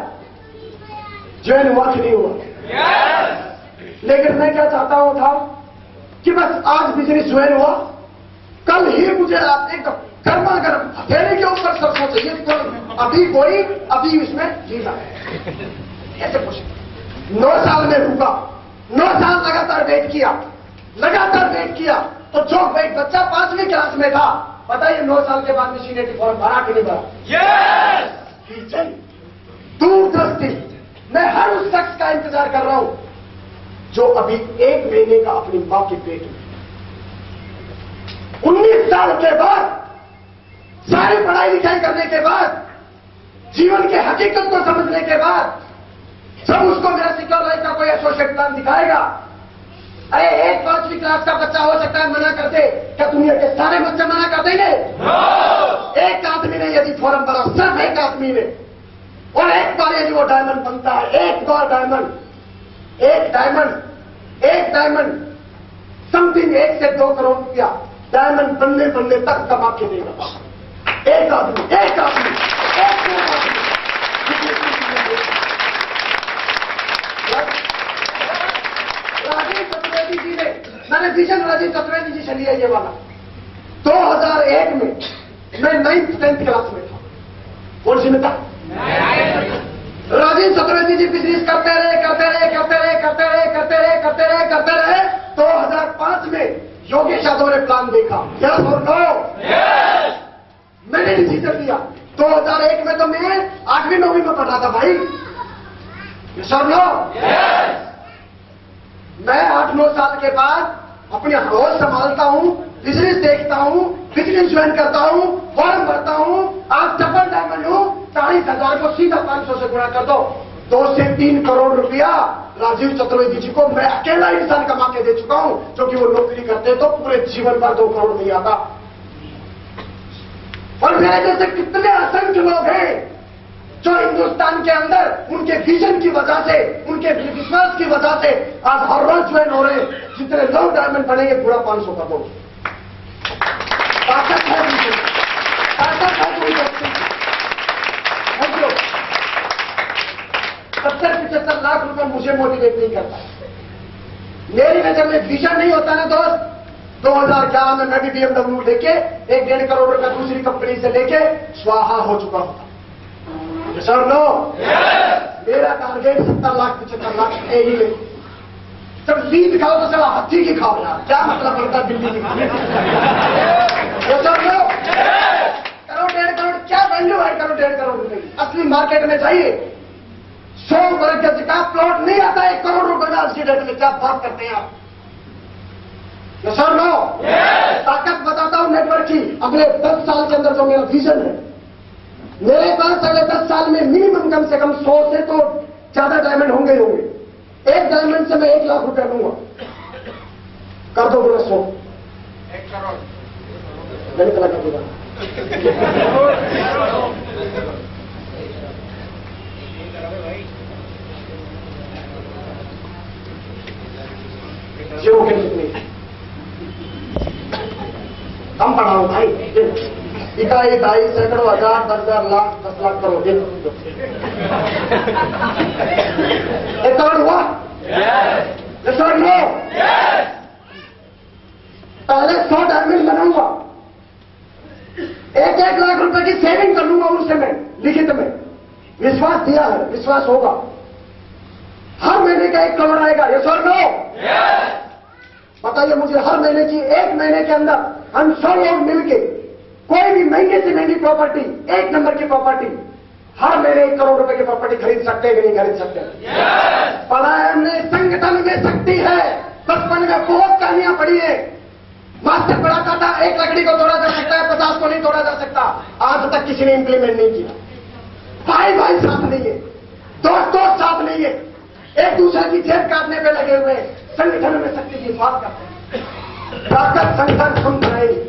ज्वाइन हुआ कि नहीं हुआ? लेकिन मैं क्या चाहता हूं था कि बस आज बिजनेस ज्वाइन हुआ, कल ही मुझे आप एकदम गर्मा गर्म हथेली के ऊपर सरसों चाहिए, तो अभी इसमें जीना है। ऐसे कुछ 9 साल में रुका, 9 साल लगातार वेट किया, तो जो एक बच्चा 5वीं क्लास में था, बताइए 9 साल के बाद में सीनेटी फॉर्म भरा कि नहीं भरा? दूरदृष्टि। मैं हर उस शख्स का इंतजार कर रहा हूं जो अभी 1 महीने का अपनी मां के पेट में, 19 साल के बाद, सारी पढ़ाई लिखाई करने के बाद, जीवन की हकीकत को समझने के बाद, जब उसको मेरा सिक्योर लाइफ का कोई एसोसिएट प्लान दिखाएगा, अरे एक 5वीं क्लास का बच्चा हो सकता है मना कर दे, क्या दुनिया के सारे बच्चे मना कर देंगे? एक आदमी ने यदि फॉर्म भरा, सिर्फ एक आदमी ने, और एक बार यदि वो डायमंड बनता है, एक बार डायमंड, डायमंड समथिंग 1 से 2 करोड़ रुपया डायमंड बनने तक कमा के देगा। एक आदमी एक राजीव चतुर्वेदी जी ने, मैंने विजन राजीव चतुर्वेदी जी से लिया ये वाला। 2001 में मैं 9th 10th क्लास में था। कौन सी में था? राजीव चतुर्वेदी जी बिजनेस करते रहे 2005 में योगेश यादव ने प्लान देखा, यस और नो? मैंने डिसीजन लिया। 2001 में तो मैं 8वीं 9वीं में पढ़ा था भाई, यस और नो? मैं 8-9 साल के बाद अपनी हाउस संभालता हूं, बिजनेस देखता हूं, बिजनेस ज्वाइन करता हूं, फॉर्म भरता हूं। आप डबल डायमंड हूं, 40,000 को सीधा 500 से गुणा कर दो, 2 से 3 करोड़ रुपया राजीव चतुर्वेदी जी को मैं अकेला इंसान कमा के दे चुका हूं, क्योंकि वो नौकरी करते तो पूरे जीवन भर 2 करोड़ नहीं आता। और मेरे जैसे कितने असंख्य लोग हैं जो हिंदुस्तान के अंदर उनके विजन की वजह से, उनके विश्वास की वजह से आज हर रोज ज्वाइन हो रहे। जितने लोग डायमंड बनेंगे पूरा 500 का बोल। ताकत है विजन, ताकत है कोई व्यक्ति। 70-75 लाख रुपए मुझे मोटिवेट नहीं करता। मेरी नजर में विजन नहीं होता ना दोस्त। 2011 में मैं भी BMW लेके 1-1.5 करोड़ रुपए दूसरी कंपनी से लेके स्वाहा हो चुका हूं। सर नो, मेरा टारगेट 70 लाख 75 लाख ही ले। जब लीड खाओ तो चला हाथी की खाओ यार, क्या मतलब बनता दिल्ली की खाने? सर नो, करोड़ 1.5 करोड़ क्या वैल्यू है? करोड़ 1.5 करोड़ रुपए की असली मार्केट में जाइए 100 वर्ग गज का प्लॉट नहीं आता 1 करोड़ रुपए का आज की डेट में। क्या बात करते हैं आप? सर नो, ताकत बताता हूं नेटवर्क की। अगले 10 साल के अंदर जो मेरा विजन है, मेरे पास अगले 10 साल में मिनिमम कम से कम 100 से तो ज्यादा डायमंड होंगे ही होंगे। एक डायमंड से मैं 1 लाख रुपया लूंगा। कर दो बोला 100 1 करोड़ मैंने कहा कर दूंगा। जीरो के कितने कम पढ़ाओ भाई। इकाई 2.5 सैकड़ों हजार 10,000 लाख 10 लाख करोड़ 1 करोड़ हुआ? सर नो, पहले 100 डायमंड बनाऊंगा, 1-1 लाख रुपए की सेविंग कर लूंगा उनसे मैं लिखित में। विश्वास दिया है, विश्वास होगा। हर महीने का 1 करोड़ आएगा, ये सर नो? बताइए मुझे, हर महीने की 1 महीने के अंदर हम 100 लोग मिलके कोई भी महंगे से महंगी प्रॉपर्टी, 1 नंबर की प्रॉपर्टी, हर महीने 1 करोड़ रुपए की प्रॉपर्टी खरीद सकते हैं कि नहीं खरीद सकते? पढ़ा है हमने, संगठन में शक्ति है। बचपन में बहुत कहानियां पढ़ी है। मास्टर पढ़ाता था 1 लकड़ी को तोड़ा जा सकता है, 50 को नहीं तोड़ा जा सकता। आज तक किसी ने इंप्लीमेंट नहीं किया। भाई साथ नहीं है, दोस्त साथ नहीं है, एक दूसरे की जेब काटने पे लगे हुए हैं। संगठन में शक्ति की बात करते हैं। ताकत संगठन हम बनाएंगे।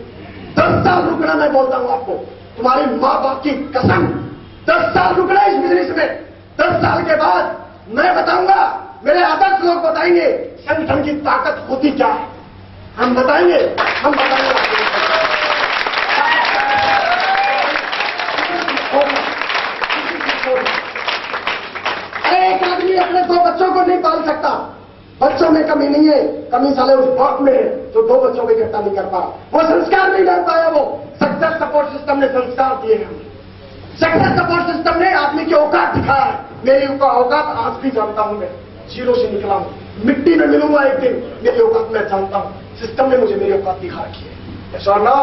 10 साल रुकना, मैं बोलता हूं आपको, तुम्हारी मां बाप की कसम, 10 साल रुकना इस बिजनेस में। 10 साल के बाद मैं बताऊंगा, मेरे आदर्श लोग बताएंगे संगठन की ताकत होती क्या है। हम बताएंगे। अरे एक आदमी अपने 2 बच्चों को नहीं पाल सकता। बच्चों में कमी नहीं है, कमी साले उस बाप में है जो 2 बच्चों को इकट्ठा नहीं कर पा। वो संस्कार नहीं डाल पाया। वो सक्सेस सपोर्ट सिस्टम ने संस्कार दिए हैं। सक्सेस सपोर्ट सिस्टम ने आदमी की औकात दिखाया है। मेरी औकात आज भी जानता हूं मैं, 0 से निकला हूं। मिट्टी में मिलूंगा एक दिन, मेरी औकात मैं जानता हूं। सिस्टम ने मुझे मेरी औकात दिखा रखी है। ऐसा ना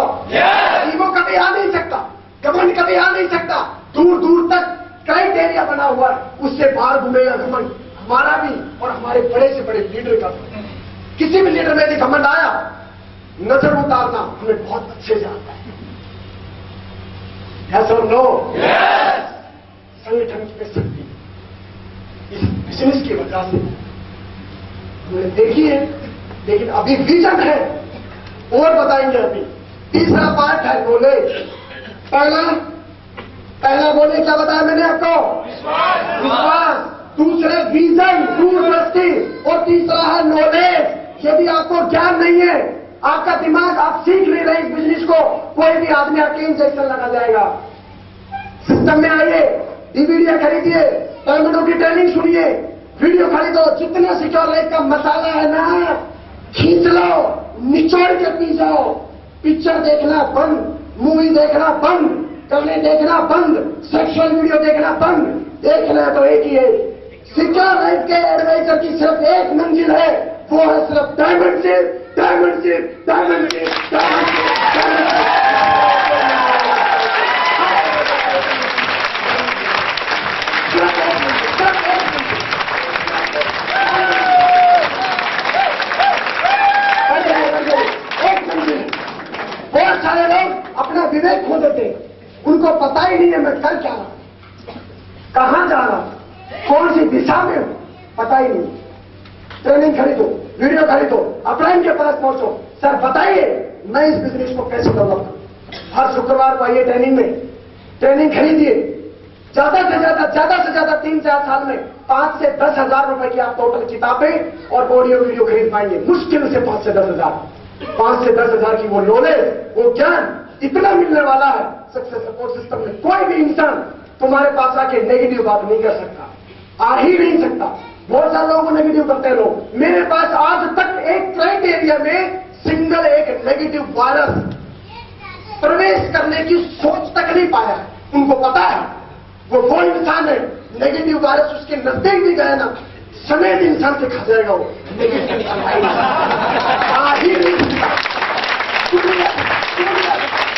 ईगो कभी आ नहीं सकता, घमंड कभी आ नहीं सकता। दूर दूर तक क्राइटेरिया बना हुआ है, उससे बाहर घूमेगा घमंड। हमारा भी और हमारे बड़े से बड़े लीडर का, किसी भी लीडर में यदि घमंड आया, नजर उतारना हमें बहुत अच्छे से आता है। Yes or no? संगठन की शक्ति इस बिजनेस की वजह से हमने देखी है, लेकिन अभी विजन है और बताएंगे अभी। तीसरा पार्ट है नॉलेज। पहला बोले क्या बताया मैंने आपको? विश्वास। दूसरे विजन, दूरदृष्टि, और तीसरा है नॉलेज। यदि आपको ज्ञान नहीं है, आपका दिमाग आप सीख नहीं रहे इस बिजनेस को, कोई भी आदमी आके इंजेक्शन लगा जाएगा। सिस्टम में आइए, डीवीडी खरीदिए, डायमंडों की ट्रेनिंग सुनिए, वीडियो खरीदो, जितना सिक्योर लाइफ का मसाला है ना खींच लो, निचोड़ के पी जाओ। पिक्चर देखना बंद, मूवी देखना बंद, गाने देखना बंद, सेक्सुअल वीडियो देखना बंद। देखना तो एक ही है, सिक्योर लाइफ के एडवाइजर की सिर्फ एक मंजिल है, वो है सिर्फ diamond ship, diamond ship, diamond ship, diamond ship. बहुत सारे लोग अपना विवेक खो देते, उनको पता ही नहीं है मैं कर क्या रहा, कहां जा रहा, कौन सी दिशा में हूं, पता ही नहीं। ट्रेनिंग खरीदो, वीडियो खरीदो, अपलाइन के पास पहुंचो, सर बताइए मैं इस बिजनेस को कैसे डेवलप करूं। हर शुक्रवार को आइए ट्रेनिंग में, ट्रेनिंग खरीदिए। ज्यादा से ज्यादा 3-4 साल में 5 से 10 हजार रुपए की आप टोटल किताबें और ऑडियो वीडियो खरीद पाएंगे, मुश्किल से 5 से 10 हजार। 5 से 10 हजार की वो नॉलेज, वो ज्ञान इतना मिलने वाला है सक्सेस सपोर्ट सिस्टम में। कोई भी इंसान तुम्हारे पास आके नेगेटिव बात नहीं कर सकता, आ ही नहीं सकता। बहुत सारे लोगों को नेगेटिव करते हैं लोग। मेरे पास आज तक एक क्लाइंट एरिया में सिंगल एक नेगेटिव वायरस प्रवेश करने की सोच तक नहीं पाया। उनको पता है वो इंसान है, नेगेटिव वायरस उसके नजदीक भी गए ना समेत इंसान से खा जाएगा वो। आ ही नहीं सकता।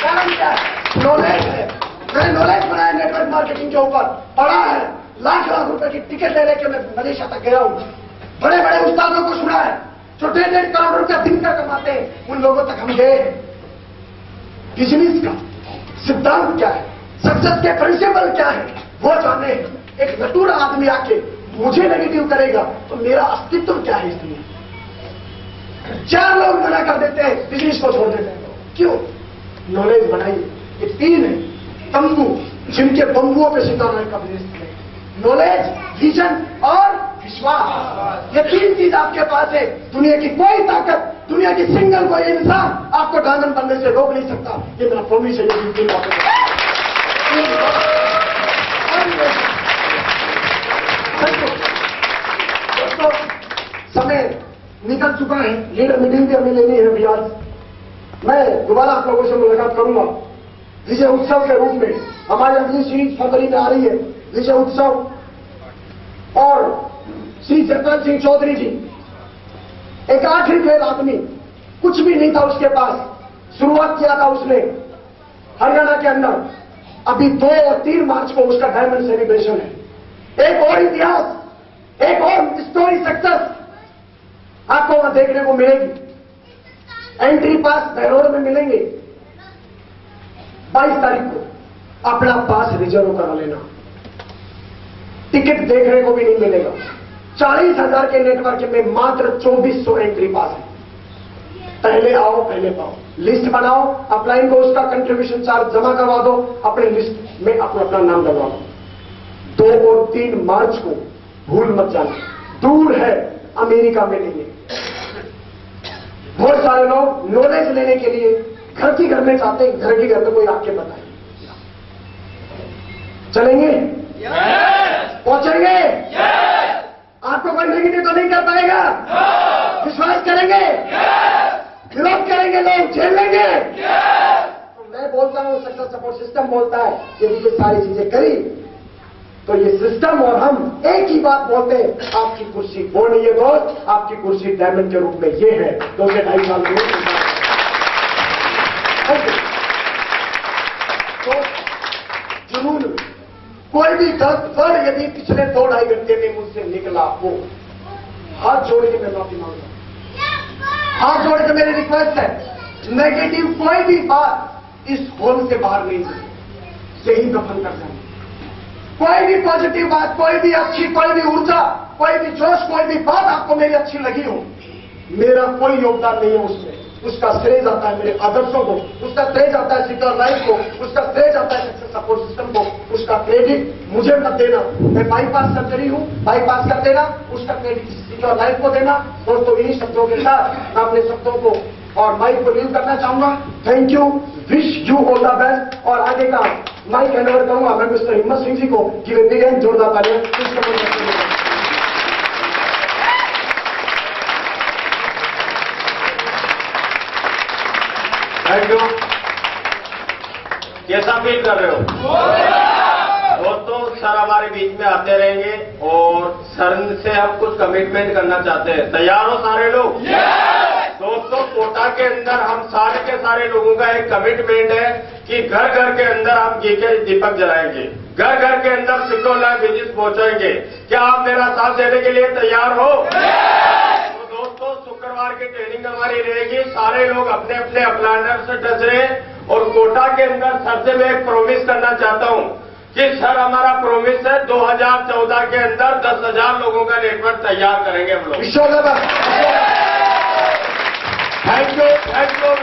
कारण क्या है? नॉलेज है। मैंने नॉलेज बनाया नेटवर्क मार्केटिंग के ऊपर, पढ़ा है, लाख रुपए की टिकट ले लेके मैं मलेशिया तक गया हूं। बड़े बड़े उस्तादों को सुना है जो 1.5 करोड़ रुपया दिन का कमाते हैं, उन लोगों तक हम गए। बिजनेस का सिद्धांत क्या है, सक्सेस के प्रिंसिपल क्या है, वो जाने। एक नटूर आदमी आके मुझे नेगेटिव करेगा तो मेरा अस्तित्व क्या है इसलिए। 4 लोग मना कर देते हैं, बिजनेस को छोड़ देते हैं। क्यों? नॉलेज बनाइए। ये 3 है तंबू, जिनके बंबुओं पे सितारा का बिजनेस करें। नॉलेज, विजन और विश्वास। ये 3 चीज आपके पास है। दुनिया की कोई ताकत, दुनिया की सिंगल कोई इंसान आपको डायमंड बनने से रोक नहीं सकता। ये मेरा प्रॉमिस है। ये 3 बातें दोस्तों, समय निकल चुका है। लीडर मीटिंग भी हमें लेनी है अभी। आज मैं दोबारा आप लोगों से मुलाकात करूंगा विजय उत्सव के रूप में। हमारी अगली सीरीज फरवरी में आ रही है, विजय उत्सव। और श्री जगपाल सिंह चौधरी जी, एक 8वीं फेल आदमी, कुछ भी नहीं था उसके पास, शुरुआत किया था उसने हरियाणा के अंदर। अभी 2 और 3 मार्च को उसका डायमंड सेलिब्रेशन है। एक और इतिहास, एक और स्टोरी सक्सेस आपको वहां देखने को मिलेगी। एंट्री पास बहरोड में मिलेंगे। 22 तारीख को अपना पास रिजर्व करा लेना। टिकट देखने को भी नहीं मिलेगा। 40,000 के नेटवर्क में मात्र 2400 एंट्री पास है। पहले आओ पहले पाओ। लिस्ट बनाओ, अपलाइन को उसका कंट्रीब्यूशन चार्ज जमा करवा दो, अपने लिस्ट में अपना नाम डलवा दो। 2 और 3 मार्च को भूल मत जाना। दूर है, अमेरिका में नहीं है। बहुत सारे लोग नॉलेज लेने के लिए घर की घर में चाहते हैं, घर की घर में कोई आके बताए। चलेंगे? पहुंचेंगे? आपको कोई नेगेटिव तो नहीं कर पाएगा? विश्वास करेंगे? विरोध करेंगे, लोग झेल लेंगे। तो मैं बोलता हूं, सक्सेस सपोर्ट सिस्टम बोलता है, यदि ये सारी चीजें करी तो ये सिस्टम और हम एक ही बात बोलते हैं, आपकी कुर्सी वो नहीं है दोस्त, आपकी कुर्सी डायमंड के रूप में ये है। 2 से 2.5 साल में तो जुनून, कोई भी वर्ड यदि पिछले 2-2.5 घंटे में मुझसे निकला हो, हाथ जोड़ के मैं माफी मांगता हूं। हाथ जोड़ के मेरी रिक्वेस्ट है, नेगेटिव कोई भी बात इस होल से बाहर नहीं है, यही दफन कर जाए। कोई भी पॉजिटिव बात, कोई भी अच्छी, कोई भी ऊर्जा, कोई भी जोश, कोई भी बात आपको मेरी अच्छी लगी हो, मेरा कोई योगदान नहीं है उसमें। उसका श्रेय जाता है मेरे आदर्शों को, उसका श्रेय जाता है सिक्योर लाइफ को, उसका श्रेय जाता है सक्सेस सपोर्ट सिस्टम को, उसका उसका क्रेडिट मुझे मत देना। मैं बाईपास सर्जरी हूं, बाईपास कर देना, उसका क्रेडिट सिक्योर लाइफ को देना। दोस्तों, इन्हीं शब्दों के साथ मैं अपने शब्दों को और माइक को लीव करना चाहूंगा। Thank you, wish you all the best. और आगे का माइक हैंड ओवर करूंगा मैं मिस्टर हिम्मत सिंह जी को, कि वे बिग एंड जोरदार तालियां थैंक यू। कैसा फील कर रहे हो दोस्तों? सर हमारे बीच में आते रहेंगे और सर से हम कुछ कमिटमेंट करना चाहते हैं। तैयार हो सारे लोग? दोस्तों, कोटा के अंदर हम सारे के सारे लोगों का एक कमिटमेंट है कि घर घर के अंदर हम घी के दीपक जलाएंगे, घर घर के अंदर सिक्योर लाइफ विजिट पहुंचाएंगे। क्या आप मेरा साथ देने के लिए तैयार हो? तो दोस्तों, शुक्रवार की ट्रेनिंग हमारी रहेगी। सारे लोग अपने अपने अप्लाइनर से टच रहे। और कोटा के अंदर सर से मैं एक प्रॉमिस करना चाहता हूं कि सर हमारा प्रॉमिस है 2014 के अंदर 10,000 लोगों का नेटवर्क तैयार करेंगे हम लोग। Thank you, thank you,